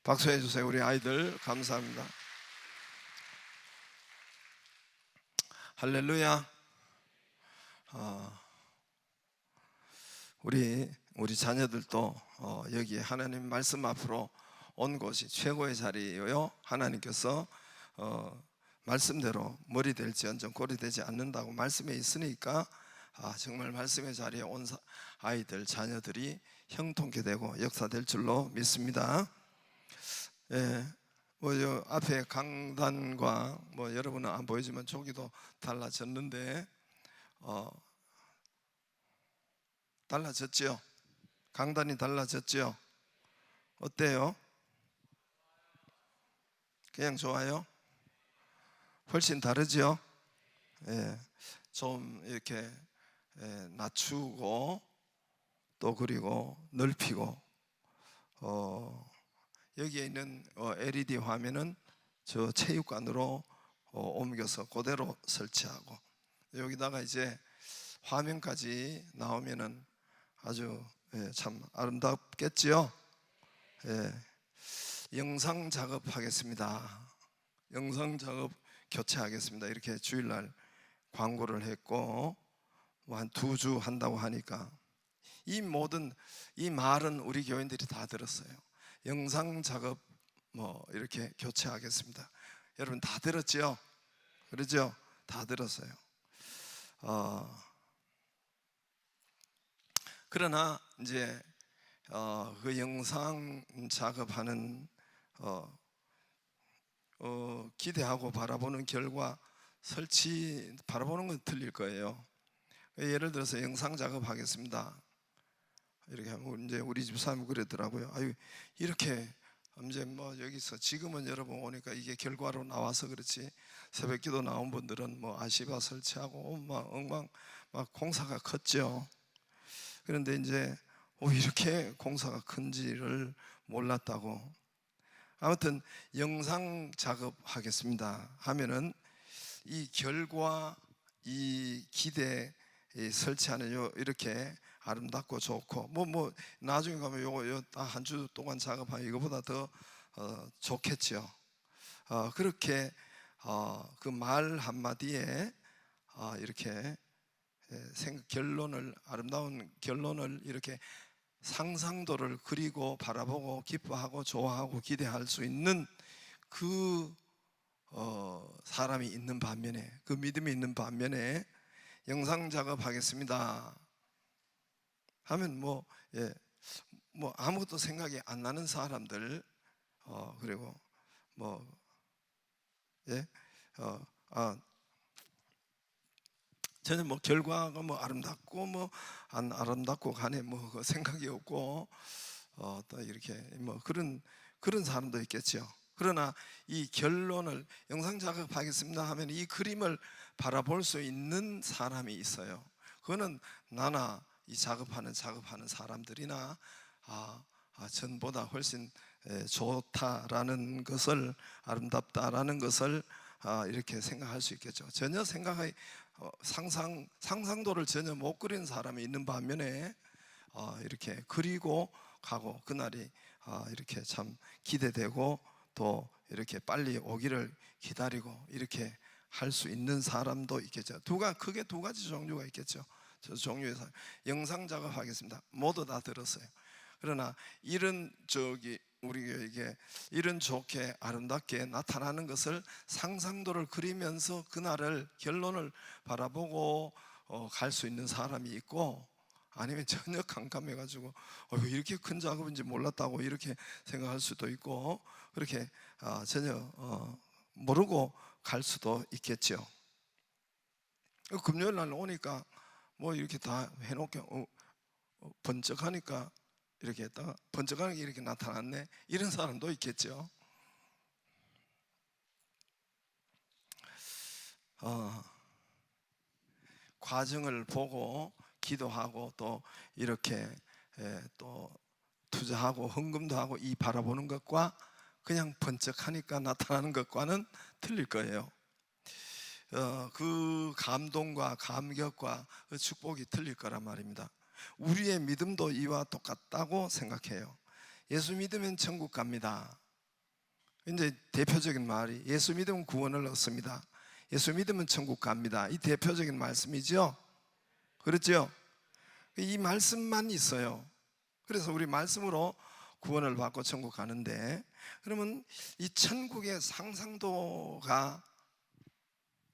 박수해 주세요. 우리 아이들 감사합니다. 할렐루야. 우리 자녀들도 여기 하나님 말씀 앞으로 온 곳이 최고의 자리예요. 하나님께서 말씀대로 머리 될지언정 꼬리 되지 않는다고 말씀에 있으니까 정말 말씀의 자리에 온 아이들 자녀들이 형통케 되고 역사될 줄로 믿습니다. 예, 요 앞에 강단과 여러분은 안 보이지만 저기도 달라졌는데 달라졌지요? 강단이 달라졌지요? 어때요? 그냥 좋아요? 훨씬 다르죠? 예, 좀 이렇게 낮추고 또 그리고 넓히고 여기에 있는 LED 화면은 저 체육관으로 옮겨서 그대로 설치하고 여기다가 이제 화면까지 나오면은 아주 참 아름답겠지요? 영상 작업하겠습니다. 영상 작업 교체하겠습니다. 이렇게 주일날 광고를 했고 한 2주 한다고 하니까 이 말은 우리 교인들이 다 들었어요. 영상 작업 이렇게 교체하겠습니다. 여러분 다 들었죠? 그러죠? 다 들었어요. 그러나 이제 그 영상 작업하는 기대하고 바라보는 결과 설치 바라보는 건 틀릴 거예요. 예를 들어서 영상 작업하겠습니다. 이렇게 하면 이제 우리 집사람이 그러더라고요. 아유 이렇게 이제 여기서 지금은 여러분 오니까 이게 결과로 나와서 그렇지 새벽기도 나온 분들은 아시바 설치하고 엉망 막 공사가 컸죠. 그런데 이제 이렇게 공사가 큰지를 몰랐다고. 아무튼 영상 작업하겠습니다 하면은 이 결과 이 기대 설치하는 이렇게 아름답고 좋고 나중에 가면 요거 한 주 동안 작업하면 이거보다 더 좋겠죠. 그렇게 그 말 한마디에 이렇게 아름다운 결론을 이렇게 상상도를 그리고 바라보고 기뻐하고 좋아하고 기대할 수 있는 그 사람이 있는 반면에, 그 믿음이 있는 반면에 영상 작업하겠습니다 하면 아무것도 생각이 안 나는 사람들 그리고 전혀 결과가 아름답고 안 아름답고 간에 그 생각이 없고 또 이렇게 그런 사람도 있겠죠. 그러나 이 결론을 영상 작업하겠습니다 하면 이 그림을 바라볼 수 있는 사람이 있어요. 그거는 나나 이 작업하는 사람들이나 전보다 훨씬 좋다라는 것을 아름답다라는 것을 이렇게 생각할 수 있겠죠. 전혀 생각이 상상도를 전혀 못 그리는 사람이 있는 반면에 이렇게 그리고 가고 그날이 이렇게 참 기대되고 또 이렇게 빨리 오기를 기다리고 이렇게 할 수 있는 사람도 있겠죠. 크게 두 가지 종류가 있겠죠. 저 종류에서 영상 작업하겠습니다. 모두 다 들었어요. 그러나 우리에게 이런 좋게 아름답게 나타나는 것을 상상도를 그리면서 그날을 결론을 바라보고 갈 수 있는 사람이 있고 아니면 전혀 깜깜해가지고 이렇게 큰 작업인지 몰랐다고 이렇게 생각할 수도 있고 그렇게 전혀 모르고 갈 수도 있겠죠. 금요일 날 오니까 이렇게 다 해놓게 번쩍하니까 이렇게 했다가 번쩍하는 게 이렇게 나타났네 이런 사람도 있겠죠. 과정을 보고 기도하고 또 이렇게 또 투자하고 헌금도 하고 이 바라보는 것과 그냥 번쩍하니까 나타나는 것과는 틀릴 거예요. 그 감동과 감격과 그 축복이 틀릴 거란 말입니다. 우리의 믿음도 이와 똑같다고 생각해요. 예수 믿으면 천국 갑니다. 이제 대표적인 말이 예수 믿으면 구원을 얻습니다. 예수 믿으면 천국 갑니다. 이 대표적인 말씀이죠. 그렇죠? 이 말씀만 있어요. 그래서 우리 말씀으로 구원을 받고 천국 가는데, 그러면 이 천국의 상상도가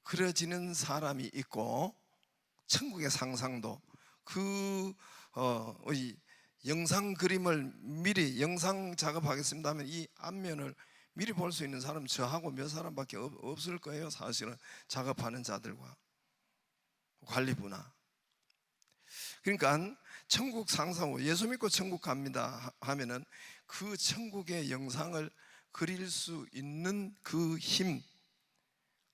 그려지는 사람이 있고, 천국의 상상도, 이 영상 그림을 미리 영상 작업하겠습니다 하면 이 앞면을 미리 볼 수 있는 사람 저하고 몇 사람밖에 없을 거예요. 사실은 작업하는 자들과 관리부나. 그러니까 천국 상상후, 예수 믿고 천국 갑니다 하면은 그 천국의 영상을 그릴 수 있는 그 힘,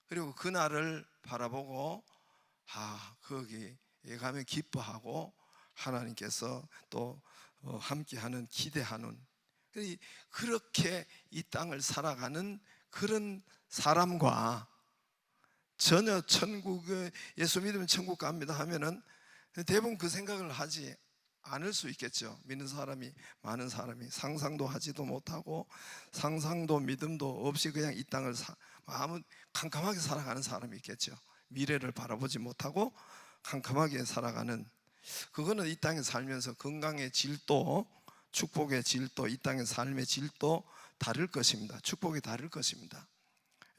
그리고 그날을 바라보고 거기에 가면 기뻐하고 하나님께서 또 함께하는, 기대하는, 그렇게 이 땅을 살아가는 그런 사람과 전혀 천국에 예수 믿으면 천국 갑니다 하면은 대부분 그 생각을 하지 않을 수 있겠죠. 믿는 사람이, 많은 사람이 상상도 하지도 못하고 상상도 믿음도 없이 그냥 이 땅을 아무 캄캄하게 살아가는 사람이 있겠죠. 미래를 바라보지 못하고 캄캄하게 살아가는, 그거는 이 땅에 살면서 건강의 질도, 축복의 질도, 이 땅의 삶의 질도 다를 것입니다. 축복이 다를 것입니다.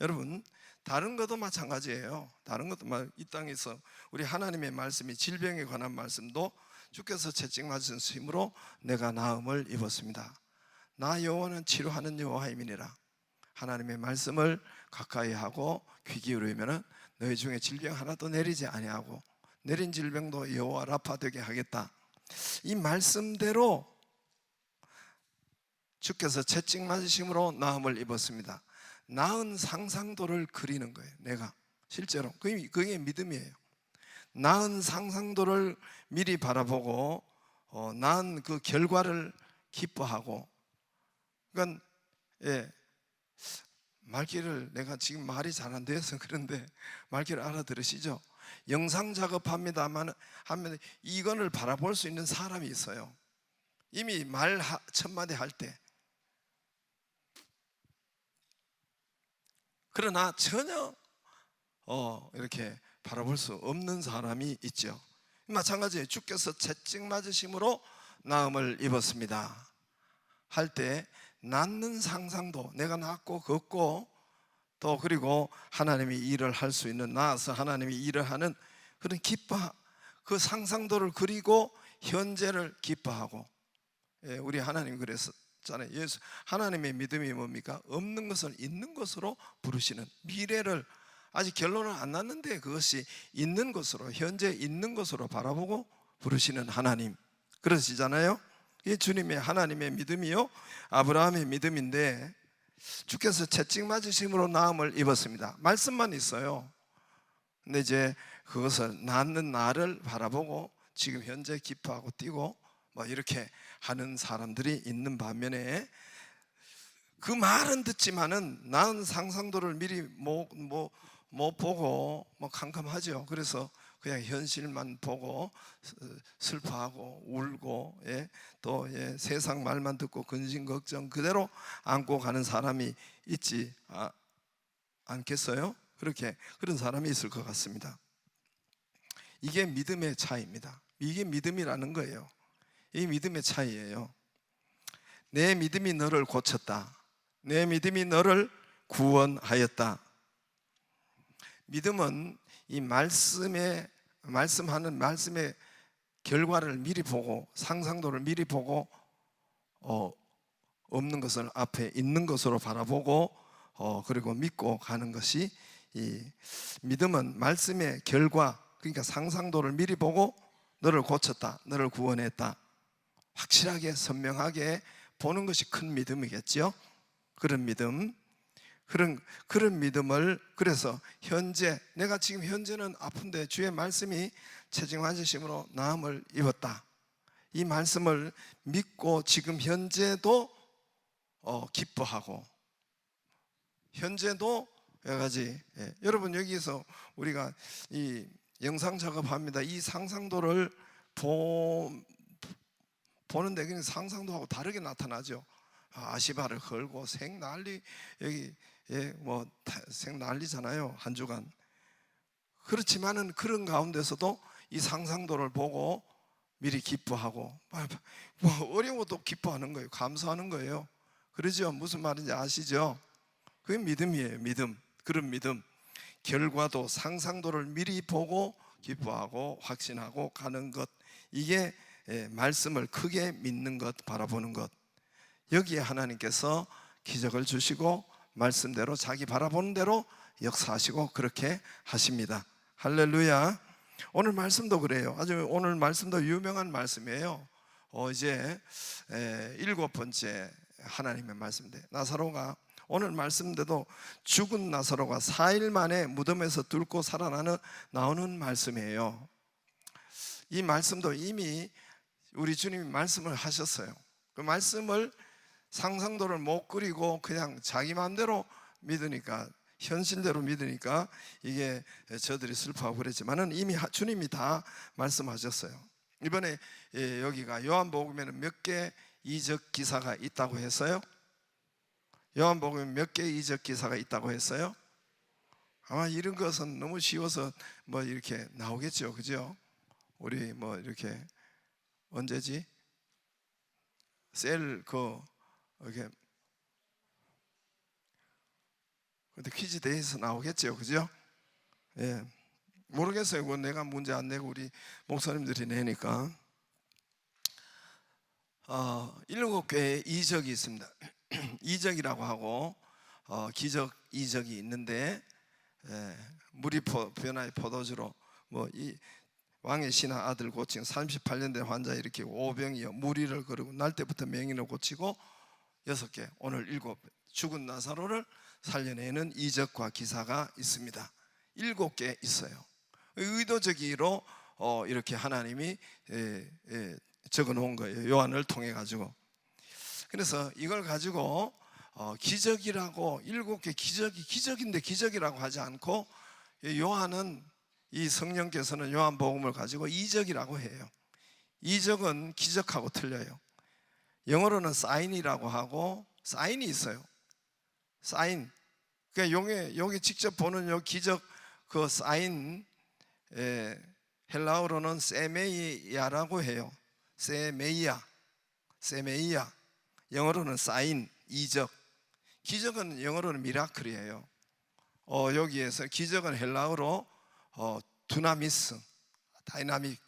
여러분, 다른 것도 마찬가지예요. 다른 것도 이 땅에서 우리 하나님의 말씀이, 질병에 관한 말씀도 주께서 채찍 맞으심으로 내가 나음을 입었습니다. 나 여호와는 치료하는 여호와임이니라. 하나님의 말씀을 가까이 하고 귀 기울이면 너희 중에 질병 하나도 내리지 아니하고 내린 질병도 여호와 라파 되게 하겠다. 이 말씀대로 주께서 채찍 맞으심으로 나음을 입었습니다. 나은 상상도를 그리는 거예요. 내가 실제로 그게 믿음이에요. 나은 상상도를 미리 바라보고 나은 그 결과를 기뻐하고. 그러니까 말귀를, 내가 지금 말이 잘 안 돼서 그런데 말귀를 알아들으시죠? 영상 작업합니다만 하면 이건을 바라볼 수 있는 사람이 있어요. 이미 말 첫 마디 할 때. 그러나 전혀 이렇게 바라볼 수 없는 사람이 있죠. 마찬가지예요. 주께서 채찍 맞으심으로 나음을 입었습니다 할 때 낫는 상상도, 내가 낫고 걷고 또 그리고 하나님이 일을 할 수 있는, 나아서 하나님이 일을 하는 그런 그 상상도를 그리고 현재를 기뻐하고. 우리 하나님 그랬잖아요. 예수, 하나님의 믿음이 뭡니까? 없는 것을 있는 것으로 부르시는, 미래를 아직 결론은 안 났는데 그것이 있는 것으로, 현재 있는 것으로 바라보고 부르시는 하나님, 그러시잖아요. 이게 주님의, 하나님의 믿음이요, 아브라함의 믿음인데, 주께서 채찍 맞으심으로 나음을 입었습니다. 말씀만 있어요. 근데 이제 그것을 낫는 나를 바라보고 지금 현재 기뻐하고 뛰고 이렇게 하는 사람들이 있는 반면에, 그 말은 듣지만은 나은 상상도를 미리 못 보고 캄캄하죠. 그래서 그냥 현실만 보고 슬퍼하고 울고, 또 세상 말만 듣고 근심 걱정 그대로 안고 가는 사람이 있지 않겠어요? 그런 사람이 있을 것 같습니다. 이게 믿음의 차이입니다. 이게 믿음이라는 거예요. 이 믿음의 차이예요. 내 믿음이 너를 고쳤다. 내 믿음이 너를 구원하였다. 믿음은 이 말씀하는 말씀의 결과를 미리 보고, 상상도를 미리 보고, 없는 것을 앞에 있는 것으로 바라보고, 그리고 믿고 가는 것이, 이 믿음은 말씀의 결과, 그러니까 상상도를 미리 보고 너를 고쳤다, 너를 구원했다, 확실하게 선명하게 보는 것이 큰 믿음이겠죠. 그런 믿음, 그런 믿음을, 그래서 현재, 내가 지금 현재는 아픈데 주의 말씀이 채찍 맞으심으로 나음을 입었다, 이 말씀을 믿고 지금 현재도 기뻐하고, 현재도 여러 가지. 여러분, 여기서 우리가 이 영상 작업합니다. 이 상상도를 보는데 그냥 상상도하고 다르게 나타나죠. 아시바를 걸고 생난리, 여기 생난리잖아요, 한 주간. 그렇지만은 그런 가운데서도 이 상상도를 보고 미리 기뻐하고, 뭐 어려워도 기뻐하는 거예요. 감사하는 거예요. 그러죠? 무슨 말인지 아시죠? 그게 믿음이에요. 믿음. 그런 믿음. 결과도 상상도를 미리 보고 기뻐하고 확신하고 가는 것, 이게 말씀을 크게 믿는 것, 바라보는 것. 여기에 하나님께서 기적을 주시고 말씀대로 자기 바라보는 대로 역사하시고 그렇게 하십니다. 할렐루야. 오늘 말씀도 그래요. 아주 오늘 말씀도 유명한 말씀이에요. 이제 7번째 하나님의 말씀인데, 나사로가, 오늘 말씀인데도 죽은 나사로가 4일 만에 무덤에서 뚫고 나오는 말씀이에요. 이 말씀도 이미 우리 주님이 말씀을 하셨어요. 그 말씀을 상상도를 못 그리고 그냥 자기 마음대로 믿으니까, 현실대로 믿으니까 이게 저들이 슬퍼하고 그랬지만은 이미 주님이 다 말씀하셨어요. 이번에 여기가 요한복음에는 몇 개 이적 기사가 있다고 했어요? 요한복음에 몇 개 이적 기사가 있다고 했어요? 아마 이런 것은 너무 쉬워서 뭐 이렇게 나오겠죠, 그죠? 우리 뭐 이렇게 언제지? 이렇게 근데 퀴즈 대회에서 나오겠죠, 그죠? 예, 모르겠어요. 그건 내가 문제 안 내고 우리 목사님들이 내니까. 7개의 이적이 있습니다. 이적이라고 하고 기적 이적이 있는데, 물이 변화의 포도주로 이 왕의 신하 아들 고친 38년 된 환자 이렇게 오병이어 무리를 거르고 날 때부터 맹인을 고치고 6개, 오늘 7, 죽은 나사로를 살려내는 이적과 기사가 있습니다. 7개 있어요. 의도적으로 이렇게 하나님이 적어 놓은 거예요. 요한을 통해 가지고. 그래서 이걸 가지고 기적이라고, 7개 기적인데 기적이라고 하지 않고, 요한은, 이 성령께서는 요한복음을 가지고 이적이라고 해요. 이적은 기적하고 틀려요. 영어로는 사인이라고 하고, 사인이 있어요. 사인. 그러니까 여기 직접 보는 요 기적, 그 사인, 헬라어로는 세메이아라고 해요. 세메이아. 영어로는 사인, 이적. 기적은 영어로는 미라클이에요. 여기에서 기적은 헬라어로 두나미스, 다이나믹,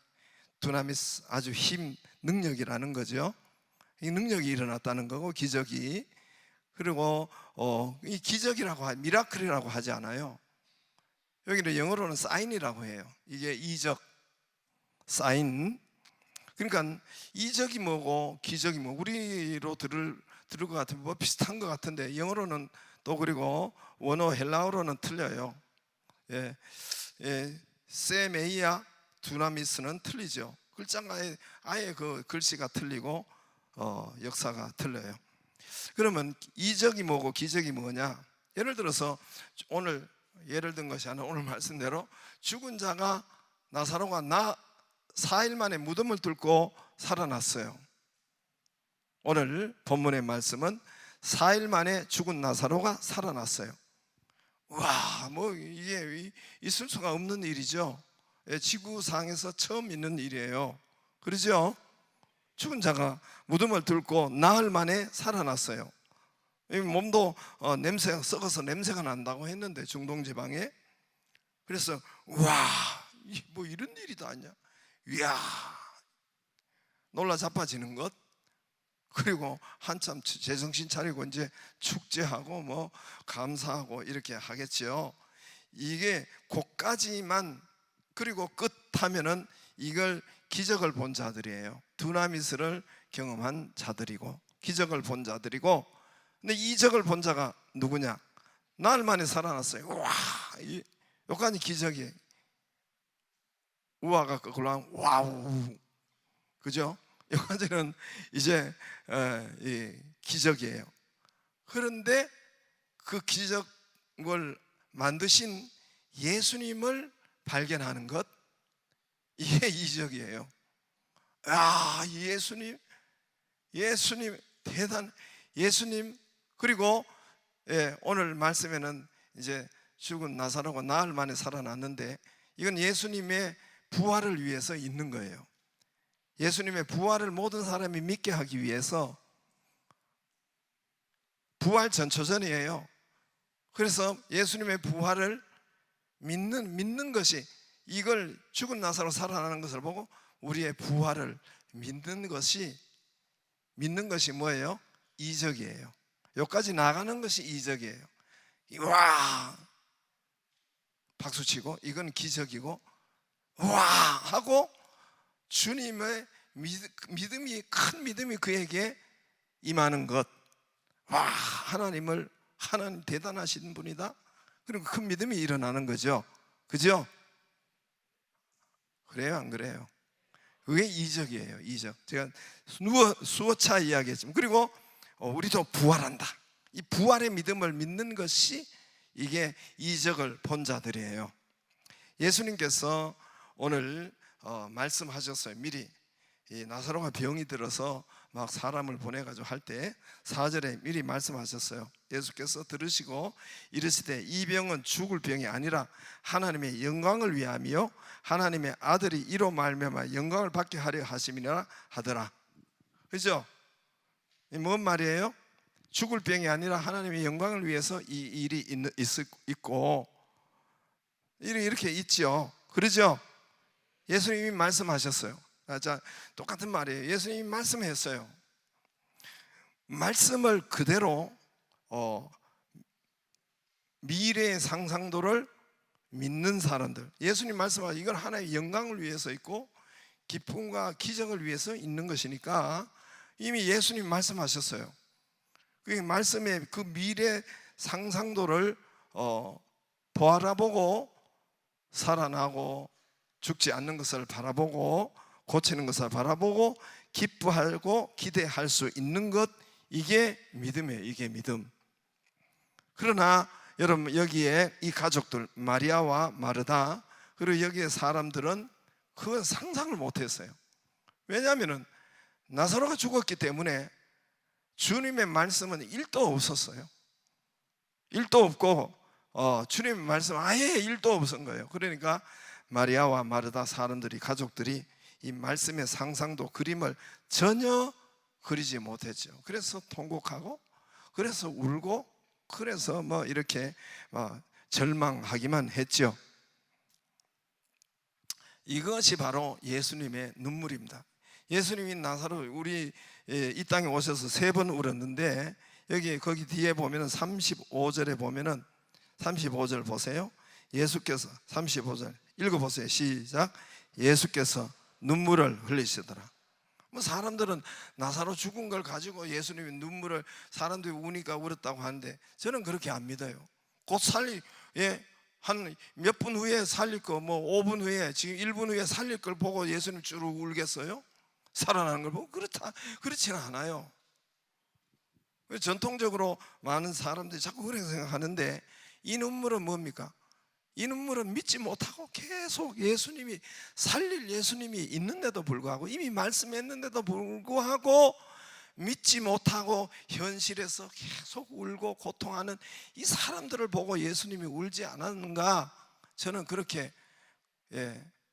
두나미스, 아주 힘, 능력이라는 거죠. 이 능력이 일어났다는 거고, 기적이. 그리고 이 기적이라고 미라클이라고 하지 않아요. 여기는 영어로는 사인이라고 해요. 이게 이적, 사인. 그러니까 이적이 뭐고 기적이 뭐, 우리로 들을 것 같으면 뭐 비슷한 것 같은데, 영어로는 또, 그리고 원어 헬라어로는 틀려요. 세메이아, 두나미스는 틀리죠. 글자가 아예 그 글씨가 틀리고 역사가 틀려요. 그러면 이적이 뭐고 기적이 뭐냐? 예를 들어서 오늘, 예를 든 것이 아니라 오늘 말씀대로 죽은 자가, 나사로가 4일 만에 무덤을 뚫고 살아났어요. 오늘 본문의 말씀은 4일 만에 죽은 나사로가 살아났어요. 와, 뭐 이게 있을 수가 없는 일이죠. 지구상에서 처음 있는 일이에요. 그러죠? 죽은 자가 무덤을 뚫고 나흘 만에 살아났어요. 몸도 썩어서 냄새가 난다고 했는데, 중동 지방에. 그래서 와, 뭐 이런 일이 다 있냐, 이야, 놀라 자빠지는 것. 그리고 한참 제정신 차리고 이제 축제하고 뭐 감사하고 이렇게 하겠죠. 이게 곧까지만, 그리고 끝하면은 이걸 기적을 본 자들이에요. 두나미스를 경험한 자들이고 기적을 본 자들이고. 근데 이적을 본 자가 누구냐? 나흘 만에 살아났어요. 와, 여기까지 기적이에요. 우화가 거꾸로 와우, 그죠? 여기까지는 이제 기적이에요. 그런데 그 기적을 만드신 예수님을 발견하는 것, 이게 이적이에요. 아, 예수님 대단. 예수님, 그리고 오늘 말씀에는 이제 죽은 나사로가 나흘 만에 살아났는데, 이건 예수님의 부활을 위해서 있는 거예요. 예수님의 부활을 모든 사람이 믿게 하기 위해서, 부활 전초전이에요. 그래서 예수님의 부활을 믿는 것이, 이걸 죽은 나사로 살아나는 것을 보고 우리의 부활을 믿는 것이 뭐예요? 이적이에요. 여기까지 나가는 것이 이적이에요. 와 박수치고 이건 기적이고, 와 하고 주님의 믿음이, 큰 믿음이 그에게 임하는 것. 와, 하나님 대단하신 분이다. 그리고 큰 믿음이 일어나는 거죠. 그죠? 그래요, 안 그래요? 그게 이적이에요. 이적. 제가 수어차 이야기했지만, 그리고 우리도 부활한다. 이 부활의 믿음을 믿는 것이 이게 이적을 본 자들이에요. 예수님께서 오늘 말씀하셨어요. 미리 이 나사로가 병이 들어서 막 사람을 보내가지고 할 때 4절에 미리 말씀하셨어요. 예수께서 들으시고 이르시되 이 병은 죽을 병이 아니라 하나님의 영광을 위함이요 하나님의 아들이 이로 말미암아 영광을 받게 하려 하심이라 하더라. 그죠? 뭔 말이에요? 죽을 병이 아니라 하나님의 영광을 위해서 이 일이 있고, 이렇게 있죠. 그러죠? 예수님이 말씀하셨어요. 자, 똑같은 말이에요. 예수님이 말씀했어요. 말씀을 그대로 미래의 상상도를 믿는 사람들, 예수님 말씀하신 이건 하나의 영광을 위해서 있고 기쁨과 기적을 위해서 있는 것이니까 이미 예수님 말씀하셨어요. 그 말씀의 그 미래 상상도를 바라보고 살아나고 죽지 않는 것을 바라보고 고치는 것을 바라보고 기뻐하고 기대할 수 있는 것, 이게 믿음이에요. 이게 믿음. 그러나 여러분, 여기에 이 가족들 마리아와 마르다, 그리고 여기에 사람들은 그건 상상을 못했어요. 왜냐하면 나사로가 죽었기 때문에 주님의 말씀은 1도 없었어요. 1도 없고 주님의 말씀 아예 1도 없은 거예요. 그러니까 마리아와 마르다 사람들이, 가족들이 이 말씀의 상상도, 그림을 전혀 그리지 못했죠. 그래서 통곡하고, 그래서 울고, 그래서 이렇게 절망하기만 했죠. 이것이 바로 예수님의 눈물입니다. 예수님이 나사로, 우리 이 땅에 오셔서 3번 울었는데, 거기 뒤에 보면은 35절에 보면은 35절 보세요. 예수께서 35절 읽어보세요. 시작. 예수께서 눈물을 흘리시더라. 사람들은 나사로 죽은 걸 가지고 예수님이 눈물을, 사람들이 우니까 울었다고 하는데 저는 그렇게 안 믿어요. 곧 한 몇 분 후에 살릴 거, 5분 후에, 지금 1분 후에 살릴 걸 보고 예수님 쭉 울겠어요? 살아나는 걸 보고? 그렇지는 않아요. 전통적으로 많은 사람들이 자꾸 그렇게 생각하는데, 이 눈물은 뭡니까? 이 눈물은 믿지 못하고 계속 예수님이 살릴 예수님이 있는데도 불구하고, 이미 말씀했는데도 불구하고 믿지 못하고 현실에서 계속 울고 고통하는 이 사람들을 보고 예수님이 울지 않았는가? 저는 그렇게,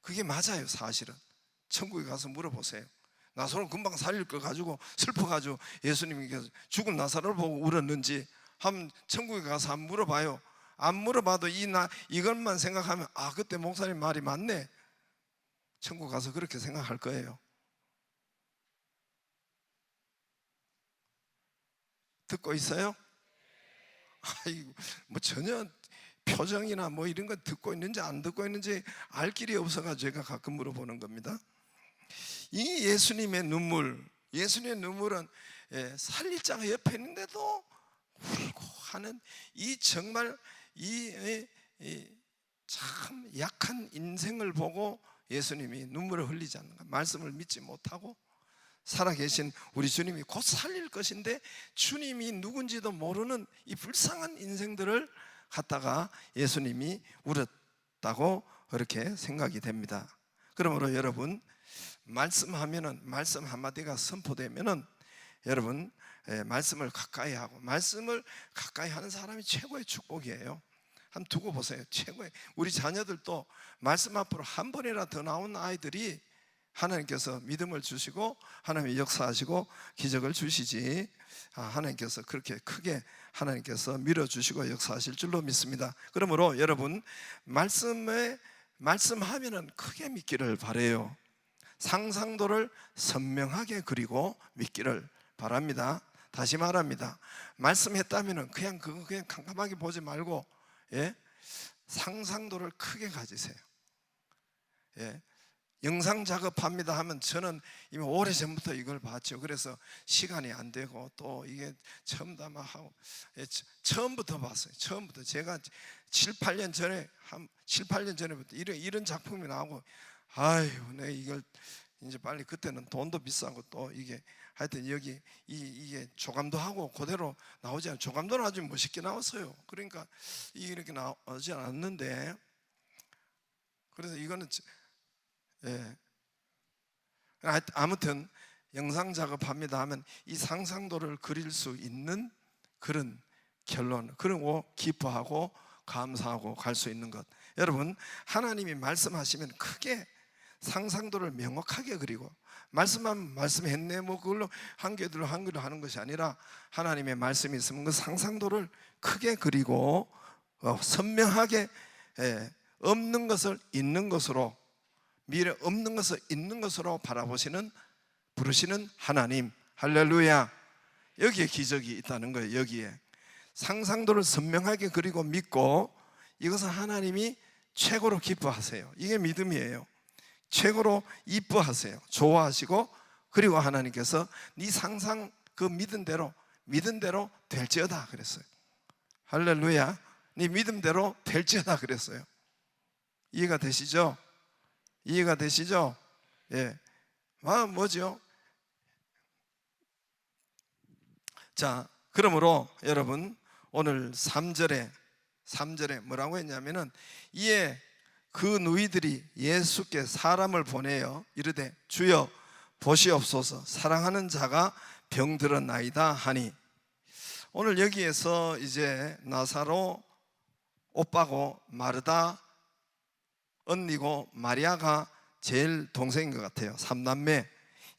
그게 맞아요. 사실은 천국에 가서 물어보세요. 나사로는 금방 살릴 걸 가지고 슬퍼가지고 예수님이 죽은 나사로를 보고 울었는지 한번 천국에 가서 한번 물어봐요. 안 물어봐도 이것만 생각하면, 그때 목사님 말이 맞네, 천국 가서 그렇게 생각할 거예요. 듣고 있어요? 전혀 표정이나 이런 거 듣고 있는지 안 듣고 있는지 알 길이 없어가지고 제가 가끔 물어보는 겁니다. 이 예수님의 눈물은 살릴 자가 옆에 있는데도 울고 하는, 이 정말 참 약한 인생을 보고 예수님이 눈물을 흘리지 않는가? 말씀을 믿지 못하고 살아계신 우리 주님이 곧 살릴 것인데 주님이 누군지도 모르는 이 불쌍한 인생들을 갖다가 예수님이 울었다고 그렇게 생각이 됩니다. 그러므로 여러분, 말씀하면은, 말씀 한마디가 선포되면은 여러분 말씀을 가까이 하고, 말씀을 가까이 하는 사람이 최고의 축복이에요. 한번 두고 보세요. 최고의, 우리 자녀들도 말씀 앞으로 한 번이라 더 나온 아이들이 하나님께서 믿음을 주시고 하나님이 역사하시고 기적을 주시지, 하나님께서 그렇게 크게 하나님께서 밀어주시고 역사하실 줄로 믿습니다. 그러므로 여러분, 말씀하면은 크게 믿기를 바라요. 상상도를 선명하게 그리고 믿기를 바랍니다. 다시 말합니다. 말씀했다면은 그냥 그거 그냥 깜깜하게 보지 말고, 상상도를 크게 가지세요. 영상 작업합니다 하면 저는 이미 오래전부터 이걸 봤죠. 그래서 시간이 안 되고 또 이게 처음 다 막 하고, 처음부터 봤어요. 처음부터 제가 7, 8년 전에부터 이런 작품이 나오고, 아유, 내가 이걸 이제 빨리, 그때는 돈도 비싸고 또 이게 하여튼 여기 이게 조감도 하고 그대로 나오지 않아요. 조감도는 아주 멋있게 나왔어요. 그러니까 이렇게 나오지 않았는데, 그래서 이거는 아무튼 영상 작업합니다 하면 이 상상도를 그릴 수 있는 그런 결론, 그리고 기뻐하고 감사하고 갈 수 있는 것. 여러분, 하나님이 말씀하시면 크게 상상도를 명확하게 그리고, 말씀하면 말씀했네 뭐 그걸로 한 개로 하는 것이 아니라 하나님의 말씀이 있으면 그 상상도를 크게 그리고 선명하게, 없는 것을 있는 것으로, 미래 없는 것을 있는 것으로 부르시는 하나님. 할렐루야. 여기에 기적이 있다는 거예요. 여기에 상상도를 선명하게 그리고 믿고, 이것은 하나님이 최고로 기뻐하세요. 이게 믿음이에요. 최고로 이뻐하세요. 좋아하시고, 그리고 하나님께서 네 상상 그 믿은 대로 될지어다 그랬어요. 할렐루야. 네 믿음대로 될지어다 그랬어요. 이해가 되시죠? 이해가 되시죠? 예. 뭐죠? 자, 그러므로 여러분, 오늘 3절에 뭐라고 했냐면은, 이에 그 누이들이 예수께 사람을 보내어 이르되 주여 보시옵소서, 사랑하는 자가 병들었나이다 하니. 오늘 여기에서 이제 나사로 오빠고 마르다 언니고 마리아가 제일 동생인 것 같아요. 3남매.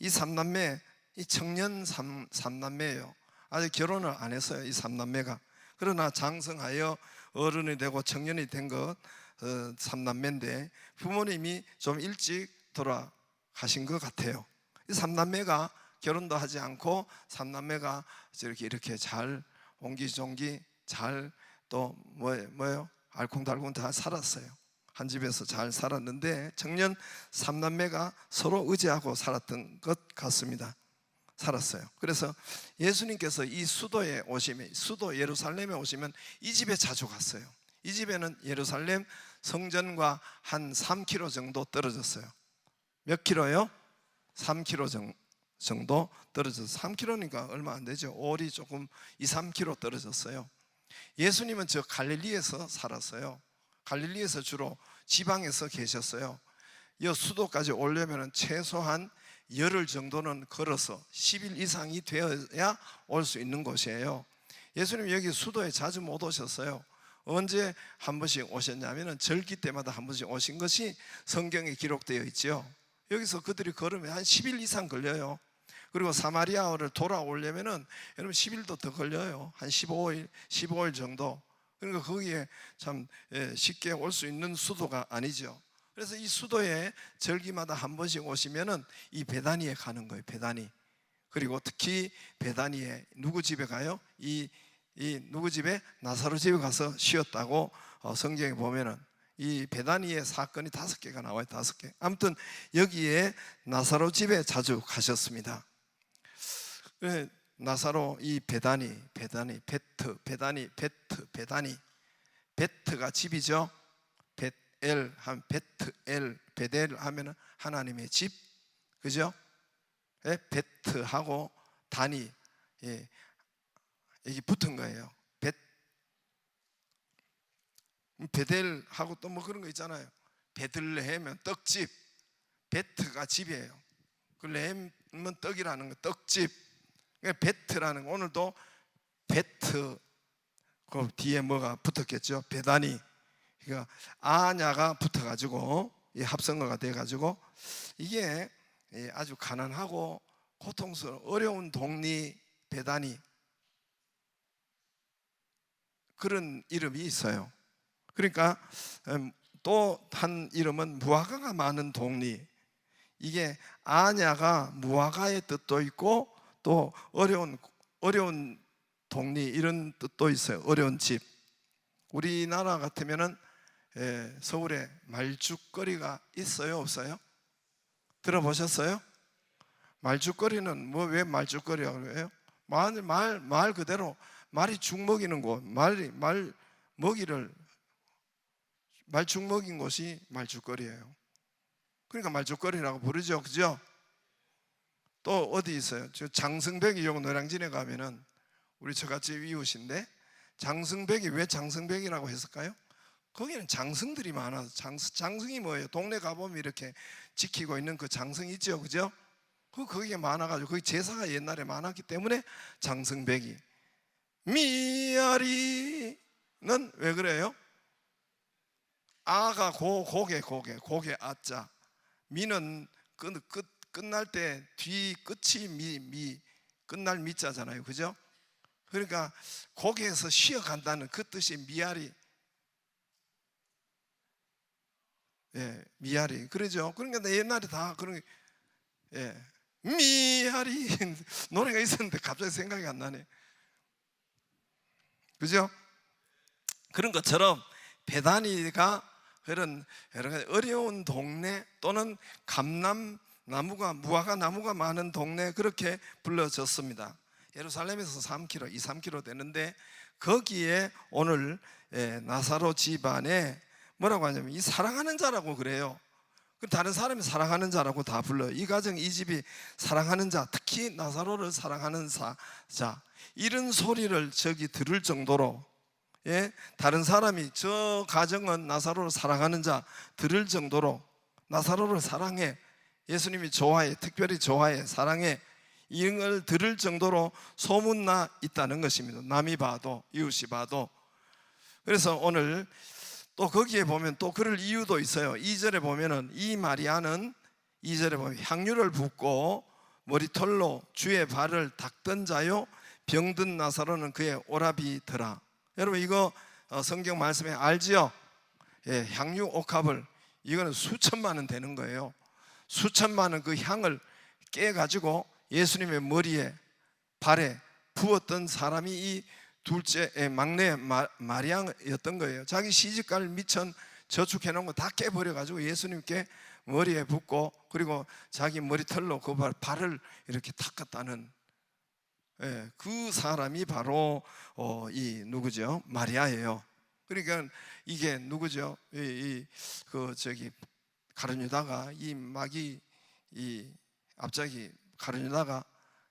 이 3남매, 이 청년 3남매예요. 아직 결혼을 안 했어요, 이 3남매가. 그러나 장성하여 어른이 되고 청년이 된 것 3남매인데, 부모님이 좀 일찍 돌아가신 것 같아요. 이 3남매가 결혼도 하지 않고 3남매가 이렇게 잘 옹기종기 잘, 또 뭐예요? 알콩달콩 다 살았어요. 한 집에서 잘 살았는데, 청년 3남매가 서로 의지하고 살았던 것 같습니다. 살았어요. 그래서 예수님께서 이 수도 예루살렘에 오시면 이 집에 자주 갔어요. 이 집에는 예루살렘 성전과 한 3km 정도 떨어졌어요. 몇 킬로요? 3km 정도 떨어져서, 3km니까 얼마 안 되죠. 올이 조금 2, 3km 떨어졌어요. 예수님은 저 갈릴리에서 살았어요. 갈릴리에서 주로 지방에서 계셨어요. 이 수도까지 오려면 최소한 열흘 정도는 걸어서 10일 이상이 되어야 올 수 있는 곳이에요. 예수님 여기 수도에 자주 못 오셨어요. 언제 한 번씩 오셨냐면 절기 때마다 한 번씩 오신 것이 성경에 기록되어 있죠. 여기서 그들이 걸으면 한 10일 이상 걸려요. 그리고 사마리아를 돌아오려면 여러분 10일도 더 걸려요. 한 15일 정도. 그러니까 거기에 참 쉽게 올 수 있는 수도가 아니죠. 그래서 이 수도에 절기마다 한 번씩 오시면은 이 베다니에 가는 거예요. 베다니. 그리고 특히 베다니에 누구 집에 가요? 이 누구 집에? 나사로 집에 가서 쉬었다고 성경에 보면은 이 베다니의 사건이 5개가 나와요. 5개. 아무튼 여기에 나사로 집에 자주 가셨습니다. 나사로, 이 베다니, 베트, 베트가 집이죠. 벳엘 하면 베델 하면 하나님의 집, 그죠? 베트하고 다니, 이게 붙은 거예요. 베델하고 또 뭐 그런 거 있잖아요. 베들레헴은 떡집, 베트가 집이에요. 그 레헴은 떡이라는 거, 떡집. 베트라는, 오늘도 베트, 그 뒤에 뭐가 붙었겠죠? 베다니. 그러니까 아냐가 붙어가지고 이 합성어가 돼가지고 이게 아주 가난하고 고통스러운 어려운 동리 베다니, 그런 이름이 있어요. 그러니까 또 한 이름은 무화과가 많은 동리. 이게 아냐가 무화과의 뜻도 있고 또 어려운 동리, 이런 뜻도 있어요. 어려운 집. 우리나라 같으면은 서울에 말죽거리가 있어요, 없어요? 들어보셨어요? 말죽거리는 뭐 왜 말죽거리라고 해요? 말 그대로 말이 죽 먹이는 곳, 말 죽 먹인 곳이 말죽거리예요. 그러니까 말죽거리라고 부르죠, 그죠? 또 어디 있어요? 저 장승백이 요 노량진에 가면은, 우리 저같이 이웃인데, 장승백이 왜 장승백이라고 했을까요? 거기는 장승들이 많아서. 장승이 뭐예요? 동네 가보면 이렇게 지키고 있는 그 장승 있죠, 그죠? 거기에 많아가지고 거기 제사가 옛날에 많았기 때문에 장승백이. 미아리는 왜 그래요? 아가 고개 아자. 미는 끝날 때 뒤 끝이 끝날 미자잖아요, 그죠? 그러니까 고개에서 쉬어간다는 그 뜻이 미아리. 미아리. 그러죠? 그러니까 옛날에 다 그런 게, 미아리 노래가 있었는데 갑자기 생각이 안 나네, 그죠? 그런 것처럼 베다니가 그런 여러 가지 어려운 동네, 또는 감람나무가, 무화과 나무가 많은 동네, 그렇게 불러졌습니다. 예루살렘에서 3km, 2-3km 되는데, 거기에 오늘 나사로 집안에 뭐라고 하냐면 이 사랑하는 자라고 그래요. 다른 사람이 사랑하는 자라고 다 불러요. 이 가정, 이 집이 사랑하는 자, 특히 나사로를 사랑하는 자, 이런 소리를 저기 들을 정도로, 다른 사람이 저 가정은 나사로를 사랑하는 자 들을 정도로 나사로를 사랑해, 예수님이 좋아해, 특별히 좋아해, 사랑해, 이걸 들을 정도로 소문나 있다는 것입니다. 남이 봐도, 이웃이 봐도. 그래서 오늘 또 거기에 보면 또 그럴 이유도 있어요. 2절에 보면은 이 마리아는, 2절에 보면 향유를 붓고 머리털로 주의 발을 닦던 자요, 병든 나사로는 그의 오라비더라. 여러분 이거 성경 말씀에 알지요? 향유 옥합을, 이거는 수천만 원 되는 거예요. 수천만 원 그 향을 깨가지고 예수님의 머리에, 발에 부었던 사람이 이 둘째, 막내 마리아였던 거예요. 자기 시집갈 미천 저축해 놓은 거 다 깨버려가지고 예수님께 머리에 붓고, 그리고 자기 머리털로 그 발을 이렇게 닦았다는, 그 사람이 바로 이 누구죠? 마리아예요. 그러니까 이게 누구죠? 가룟유다가 이 마귀, 이 앞자기 가룟유다가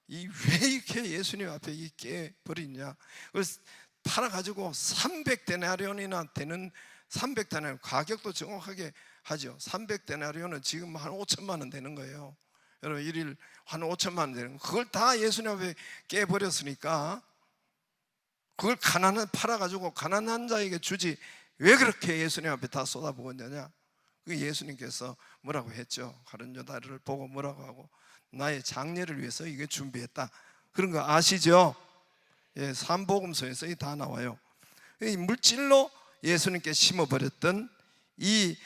왜 이렇게 예수님 앞에 깨버리냐? 그래서 팔아가지고 300데나리온이나 되는, 300데나리온 가격도 정확하게 하죠. 300데나리온은 지금 한 5천만 원 되는 거예요. 여러분 일일 한 5천만 원 되는 거, 그걸 다 예수님 앞에 깨버렸으니까 그걸 팔아가지고 가난한 자에게 주지 왜 그렇게 예수님 앞에 다 쏟아부었느냐? 그 예수님께서 뭐라고 했죠? 가룟유다를 보고 뭐라고 하고, 나의 장례를 위해서 이게 준비했다, 그런 거 아시죠? 삼복음서에서 다 나와요. 이 물질로 예수님께 심어버렸던 이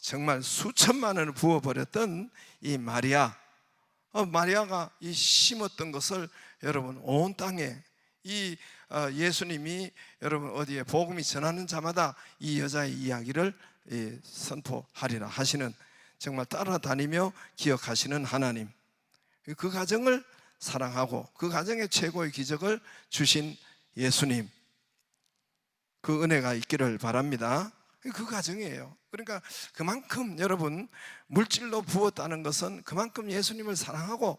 정말 수천만 원을 부어버렸던 이 마리아가 이 심었던 것을 여러분 온 땅에 이 예수님이 여러분 어디에 복음이 전하는 자마다 이 여자의 이야기를 선포하리라 하시는, 정말 따라다니며 기억하시는 하나님, 그 가정을 사랑하고 그 가정에 최고의 기적을 주신 예수님, 그 은혜가 있기를 바랍니다. 그 가정이에요. 그러니까 그만큼 여러분 물질로 부었다는 것은 그만큼 예수님을 사랑하고,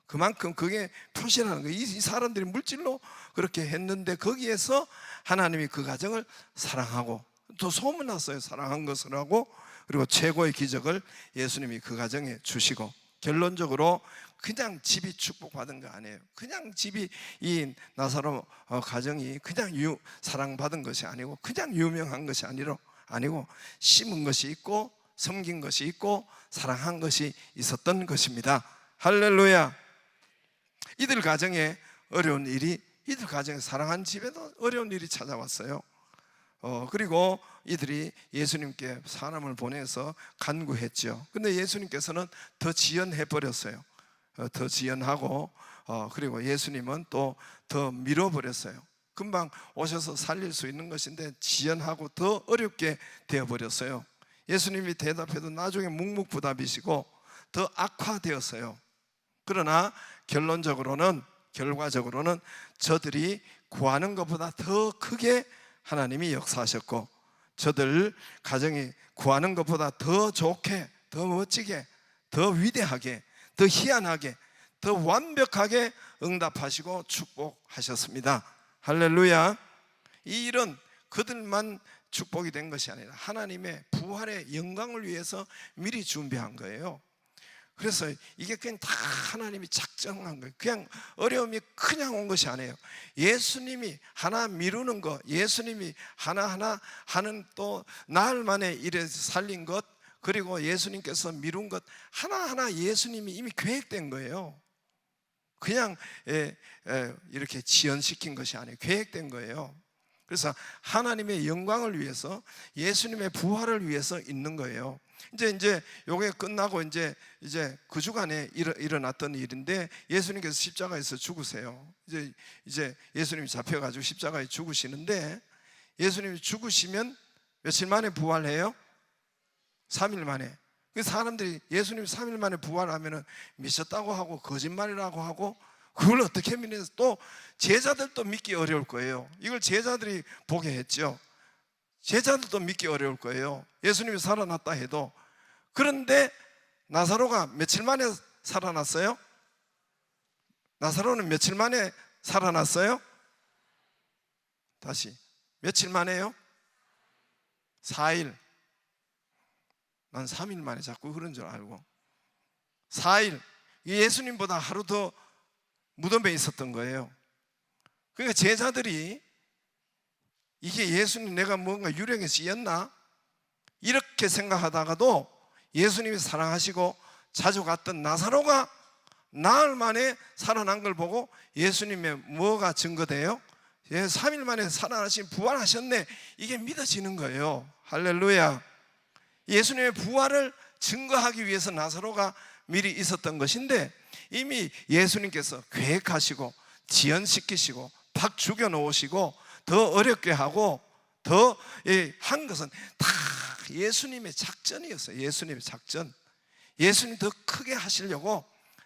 그만큼 그게 표시라는 거예요. 이 사람들이 물질로 그렇게 했는데 거기에서 하나님이 그 가정을 사랑하고 또 소문났어요. 사랑한 것을 하고, 그리고 최고의 기적을 예수님이 그 가정에 주시고, 결론적으로 그냥 집이 축복받은 거 아니에요. 그냥 집이 이 나사로 가정이 그냥 사랑받은 것이 아니고 그냥 유명한 것이 아니고 심은 것이 있고 섬긴 것이 있고 사랑한 것이 있었던 것입니다. 할렐루야. 이들 가정에 어려운 일이, 이들 가정에 사랑한 집에도 어려운 일이 찾아왔어요. 그리고 이들이 예수님께 사람을 보내서 간구했죠. 근데 예수님께서는 더 지연해 버렸어요. 더 지연하고 그리고 예수님은 또 더 밀어버렸어요. 금방 오셔서 살릴 수 있는 것인데 지연하고 더 어렵게 되어버렸어요. 예수님이 대답해도 나중에 묵묵부답이시고 더 악화되었어요. 그러나 결과적으로는 저들이 구하는 것보다 더 크게 하나님이 역사하셨고, 저들 가정이 구하는 것보다 더 좋게, 더 멋지게, 더 위대하게, 더 희한하게, 더 완벽하게 응답하시고 축복하셨습니다. 할렐루야. 이 일은 그들만 축복이 된 것이 아니라 하나님의 부활의 영광을 위해서 미리 준비한 거예요. 그래서 이게 그냥 다 하나님이 작정한 거예요. 그냥 어려움이 그냥 온 것이 아니에요. 예수님이 하나 미루는 것, 예수님이 하나하나 하는 또 나흘 만에 일에 살린 것, 그리고 예수님께서 미룬 것 하나하나 예수님이 이미 계획된 거예요. 그냥 이렇게 지연시킨 것이 아니에요. 계획된 거예요. 그래서 하나님의 영광을 위해서, 예수님의 부활을 위해서 있는 거예요. 이제 요게 끝나고 이제 그 주간에 일어났던 일인데, 예수님께서 십자가에서 죽으세요. 이제 예수님이 잡혀가지고 십자가에 죽으시는데, 예수님이 죽으시면 며칠 만에 부활해요? 3일 만에. 그 사람들이 예수님이 3일 만에 부활하면은 미쳤다고 하고 거짓말이라고 하고, 그걸 어떻게 믿는, 또 제자들도 믿기 어려울 거예요. 이걸 제자들이 보게 했죠. 제자들도 믿기 어려울 거예요. 예수님이 살아났다 해도. 그런데 나사로가 며칠 만에 살아났어요? 나사로는 며칠 만에 살아났어요? 다시 며칠 만에요? 4일. 난 3일 만에 자꾸 그런 줄 알고. 4일. 예수님보다 하루 더 무덤에 있었던 거예요. 그러니까 제자들이 이게 예수님 내가 뭔가 유령에 씌였나? 이렇게 생각하다가도 예수님이 사랑하시고 자주 갔던 나사로가 나흘 만에 살아난 걸 보고 예수님의 뭐가 증거돼요? 3일 만에 살아나신, 부활하셨네, 이게 믿어지는 거예요. 할렐루야. 예수님의 부활을 증거하기 위해서 나사로가 미리 있었던 것인데, 이미 예수님께서 계획하시고 지연시키시고 팍 죽여놓으시고 더 어렵게 하고 더 한 것은 다 예수님의 작전이었어요. 예수님의 작전. 예수님 더 크게 하시려고,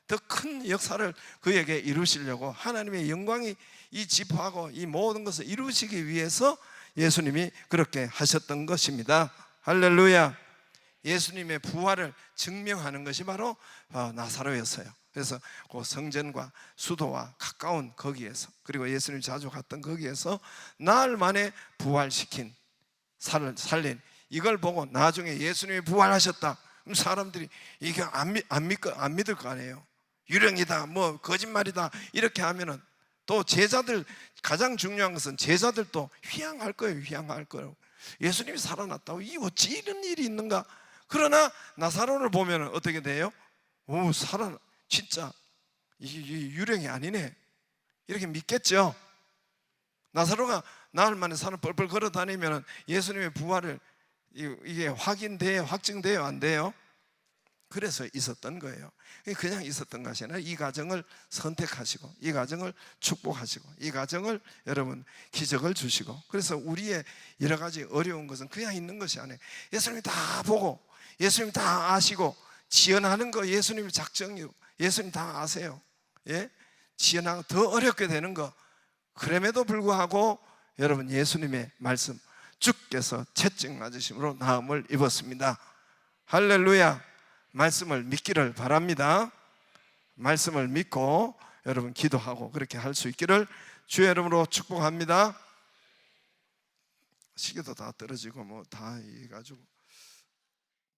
더 큰 역사를 그에게 이루시려고, 하나님의 영광이 이 지포하고 이 모든 것을 이루시기 위해서 예수님이 그렇게 하셨던 것입니다. 할렐루야. 예수님의 부활을 증명하는 것이 바로 나사로였어요. 그래서 그 성전과 수도와 가까운 거기에서, 그리고 예수님이 자주 갔던 거기에서 나흘 만에 부활시킨, 살린, 이걸 보고 나중에 예수님이 부활하셨다, 그럼 사람들이 이게 안 믿을 거 아니에요. 유령이다, 뭐 거짓말이다, 이렇게 하면은 또 제자들, 가장 중요한 것은 제자들도 휘양할 거예요. 휘양할 거예요. 예수님이 살아났다고, 이 어찌 이런 일이 있는가? 그러나 나사로를 보면 어떻게 돼요? 오, 진짜 이 유령이 아니네, 이렇게 믿겠죠. 나사로가 나흘 만에 산을 뻘뻘 걸어 다니면 예수님의 부활을 이게 확증돼요, 안 돼요? 그래서 있었던 거예요. 그냥 있었던 것이 아니라 이 가정을 선택하시고, 이 가정을 축복하시고, 이 가정을 여러분 기적을 주시고, 그래서 우리의 여러 가지 어려운 것은 그냥 있는 것이 아니에요. 예수님이 다 보고, 예수님이 다 아시고, 지연하는 거 예수님의 작정이고, 예수님 다 아세요. 예? 지연하고 더 어렵게 되는 거, 그럼에도 불구하고 여러분 예수님의 말씀, 주께서 채찍 맞으심으로 나음을 입었습니다. 할렐루야. 말씀을 믿기를 바랍니다. 말씀을 믿고 여러분 기도하고 그렇게 할 수 있기를 주의 이름으로 축복합니다. 시계도 다 떨어지고 뭐 다 해가지고